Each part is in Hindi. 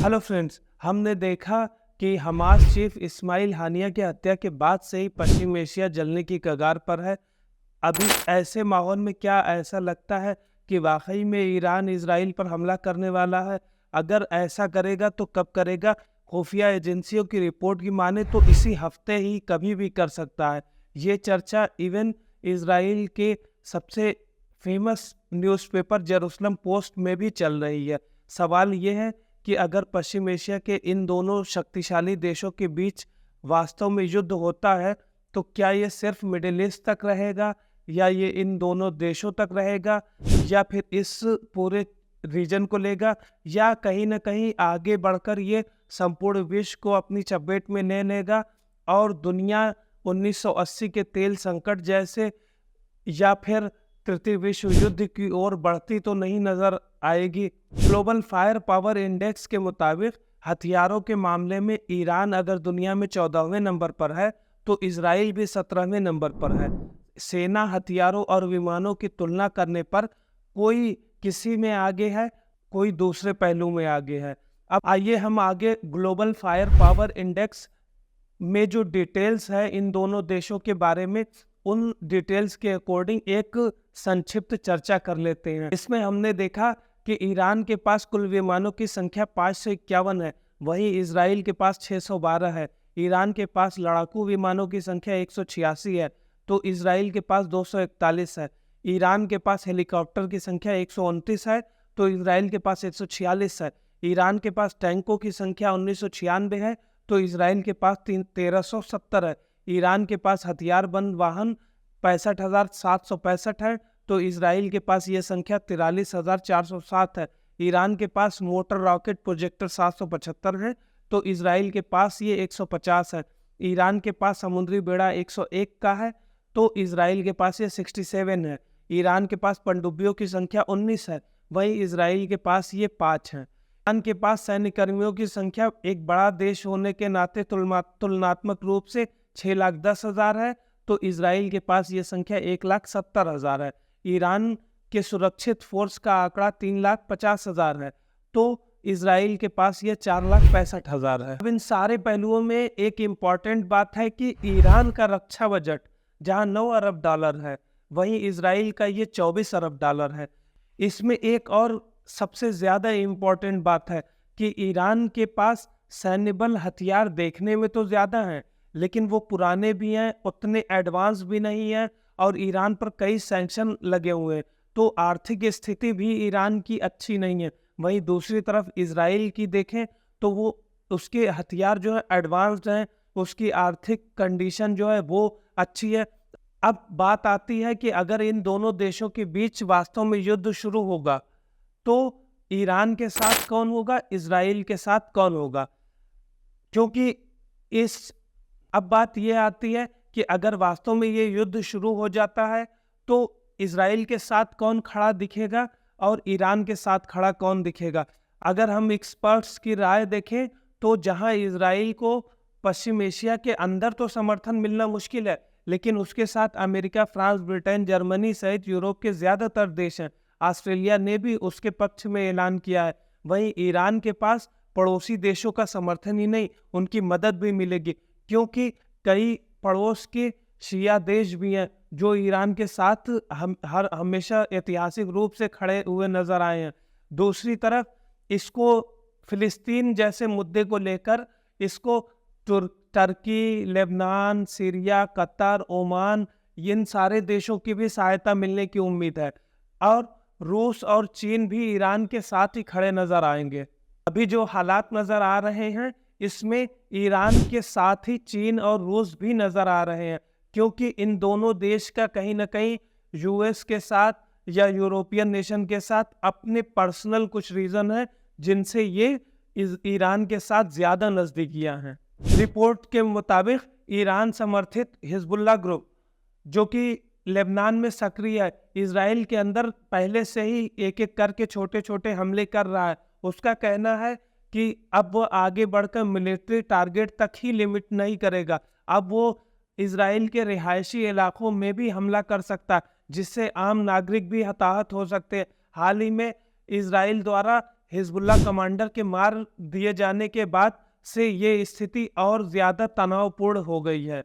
हेलो फ्रेंड्स, हमने देखा कि हमास चीफ इस्माइल हानिया की हत्या के बाद से ही पश्चिम एशिया जलने की कगार पर है। अभी ऐसे माहौल में क्या ऐसा लगता है कि वाकई में ईरान इजराइल पर हमला करने वाला है? अगर ऐसा करेगा तो कब करेगा? खुफिया एजेंसियों की रिपोर्ट की माने तो इसी हफ्ते ही कभी भी कर सकता है। ये चर्चा इवन इजराइल के सबसे फेमस न्यूज़पेपर जेरूसलम पोस्ट में भी चल रही है। सवाल ये है कि अगर पश्चिम एशिया के इन दोनों शक्तिशाली देशों के बीच वास्तव में युद्ध होता है तो क्या ये सिर्फ मिडिल ईस्ट तक रहेगा, या ये इन दोनों देशों तक रहेगा, या फिर इस पूरे रीजन को लेगा, या कहीं ना कहीं आगे बढ़कर ये संपूर्ण विश्व को अपनी चपेट में ले लेगा और दुनिया 1980 के तेल संकट जैसे या फिर तृतीय विश्व युद्ध की ओर बढ़ती तो नहीं नजर आएगी। ग्लोबल फायर पावर इंडेक्स के मुताबिक हथियारों के मामले में ईरान अगर दुनिया में 14वें नंबर पर है तो इजराइल भी 17वें नंबर पर है। सेना, हथियारों और विमानों की तुलना करने पर कोई किसी में आगे है, कोई दूसरे पहलू में आगे है। अब आइए हम आगे ग्लोबल फायर पावर इंडेक्स में जो डिटेल्स है इन दोनों देशों के बारे में, उन डिटेल्स के अकॉर्डिंग एक संक्षिप्त चर्चा कर लेते हैं। इसमें हमने देखा कि ईरान के पास कुल विमानों की संख्या 551 है, वहीं इजराइल के पास 612 है। ईरान के पास लड़ाकू विमानों की संख्या 186 है तो इजराइल के पास 241 है। ईरान के पास हेलीकॉप्टर की संख्या 129 है तो इजराइल के पास 146 है। ईरान के पास टैंकों की संख्या 1996 है तो इजराइल के पास 1370 है। ईरान के पास हथियार बंद वाहन 65,765 है तो इजराइल के पास यह संख्या 43,407 है। ईरान के पास मोटर रॉकेट प्रोजेक्टर 775 है तो इजराइल के पास ये 150 है। ईरान के पास समुद्री बेड़ा 101 का है तो इजराइल के पास ये 67 है। ईरान के पास पनडुब्बियों की संख्या 19 है, वहीं इजराइल के पास ये 5 है। ईरान के पास सैन्य कर्मियों की संख्या एक बड़ा देश होने के नाते तुलनात्मक रूप से 6,10,000 है तो इजराइल के पास ये संख्या 1,70,000 है। ईरान के सुरक्षित फोर्स का आंकड़ा 3,50,000 है तो इजराइल के पास ये 4,65,000 है। अब इन सारे पहलुओं में एक इम्पॉर्टेंट बात है कि ईरान का रक्षा बजट जहां 9 अरब डॉलर है, वहीं इजराइल का ये 24 अरब डॉलर है। इसमें एक और सबसे ज्यादा इम्पॉर्टेंट बात है कि ईरान के पास सैन्य बल हथियार देखने में तो ज्यादा हैं, लेकिन वो पुराने भी हैं, उतने एडवांस भी नहीं है और ईरान पर कई सैंक्शन लगे हुए हैं तो आर्थिक स्थिति भी ईरान की अच्छी नहीं है। वहीं दूसरी तरफ इजराइल की देखें तो वो उसके हथियार जो है एडवांस्ड हैं, उसकी आर्थिक कंडीशन जो है वो अच्छी है। अब बात आती है कि अगर इन दोनों देशों के बीच वास्तव में युद्ध शुरू होगा तो ईरान के साथ कौन होगा, इजराइल के साथ कौन होगा? क्योंकि इस अब बात यह आती है कि अगर वास्तव में ये युद्ध शुरू हो जाता है तो इजराइल के साथ कौन खड़ा दिखेगा और ईरान के साथ खड़ा कौन दिखेगा? अगर हम एक्सपर्ट्स की राय देखें तो जहां इजराइल को पश्चिम एशिया के अंदर तो समर्थन मिलना मुश्किल है, लेकिन उसके साथ अमेरिका, फ्रांस, ब्रिटेन, जर्मनी सहित यूरोप के ज्यादातर देश हैं। ऑस्ट्रेलिया ने भी उसके पक्ष में ऐलान किया है। वहीं ईरान के पास पड़ोसी देशों का समर्थन ही नहीं, उनकी मदद भी मिलेगी, क्योंकि कई पड़ोस के शिया देश भी हैं जो ईरान के साथ हमेशा ऐतिहासिक रूप से खड़े हुए नजर आए हैं। दूसरी तरफ इसको फिलिस्तीन जैसे मुद्दे को लेकर इसको Turkey, Lebanon, Syria, Qatar, Oman, इन सारे देशों की भी सहायता मिलने की उम्मीद है और रूस और चीन भी ईरान के साथ ही खड़े नजर आएंगे। अभी जो हालात नजर आ रहे हैं इसमें ईरान के साथ ही चीन और रूस भी नजर आ रहे हैं, क्योंकि इन दोनों देश का कहीं ना कहीं यूएस के साथ या यूरोपियन नेशन के साथ अपने पर्सनल कुछ रीजन है जिनसे ये ईरान के साथ ज्यादा नजदीकियां हैं। रिपोर्ट के मुताबिक ईरान समर्थित हिजबुल्लाह ग्रुप जो कि लेबनान में सक्रिय है, इजराइल के अंदर पहले से ही एक एक करके छोटे छोटे हमले कर रहा है। उसका कहना है कि अब वो आगे बढ़कर मिलिट्री टारगेट तक ही लिमिट नहीं करेगा, अब वो इजराइल के रिहायशी इलाकों में भी हमला कर सकता है जिससे आम नागरिक भी हताहत हो सकते हैं। हाल ही में इजराइल द्वारा हिजबुल्लाह कमांडर के मार दिए जाने के बाद से ये स्थिति और ज़्यादा तनावपूर्ण हो गई है।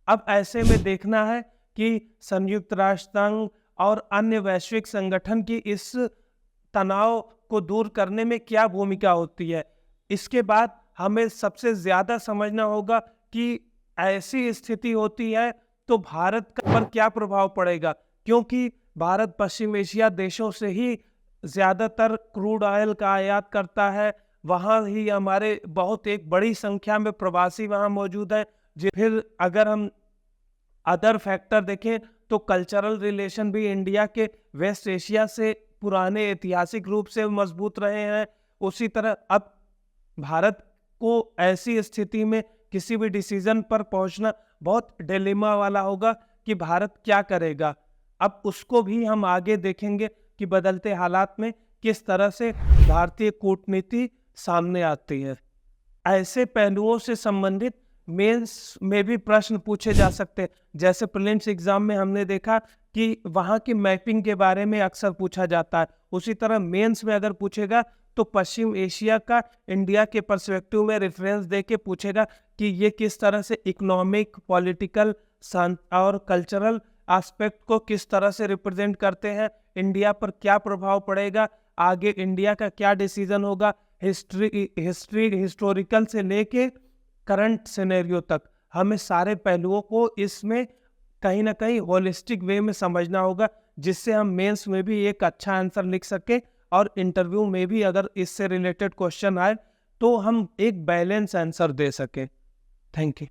अब ऐसे में देखना है कि संयुक्त राष्ट्र संघ और अन्य वैश्विक संगठन की इस तनाव को दूर करने में क्या भूमिका होती है। इसके बाद हमें सबसे ज़्यादा समझना होगा कि ऐसी स्थिति होती है तो भारत पर क्या प्रभाव पड़ेगा, क्योंकि भारत पश्चिम एशिया देशों से ही ज़्यादातर क्रूड ऑयल का आयात करता है। वहाँ ही हमारे बहुत एक बड़ी संख्या में प्रवासी वहाँ मौजूद है। फिर अगर हम अदर फैक्टर देखें तो कल्चरल रिलेशन भी इंडिया के वेस्ट एशिया से पुराने ऐतिहासिक रूप से मजबूत रहे हैं। उसी तरह अब भारत को ऐसी स्थिति में किसी भी डिसीजन पर पहुंचना बहुत डिलेमा वाला होगा कि भारत क्या करेगा। अब उसको भी हम आगे देखेंगे कि बदलते हालात में किस तरह से भारतीय कूटनीति सामने आती है। ऐसे पहलुओं से संबंधित मेंस में भी प्रश्न पूछे जा सकते हैं। जैसे प्रीलिम्स एग्जाम में हमने देखा कि वहाँ की मैपिंग के बारे में अक्सर पूछा जाता है। उसी तरह मेंस में अगर पूछेगा तो पश्चिम एशिया का इंडिया के पर्सपेक्टिव में रेफरेंस दे के पूछेगा कि ये किस तरह से इकोनॉमिक, पॉलिटिकल और कल्चरल एस्पेक्ट को किस तरह से रिप्रेजेंट करते हैं, इंडिया पर क्या प्रभाव पड़ेगा, आगे इंडिया का क्या डिसीजन होगा। हिस्टोरिकल से लेके करंट सिनेरियो तक हमें सारे पहलुओं को इसमें कहीं ना कहीं होलिस्टिक वे में समझना होगा, जिससे हम मेंस में भी एक अच्छा आंसर लिख सके और इंटरव्यू में भी अगर इससे रिलेटेड क्वेश्चन आए तो हम एक बैलेंस आंसर दे सके। Thank you.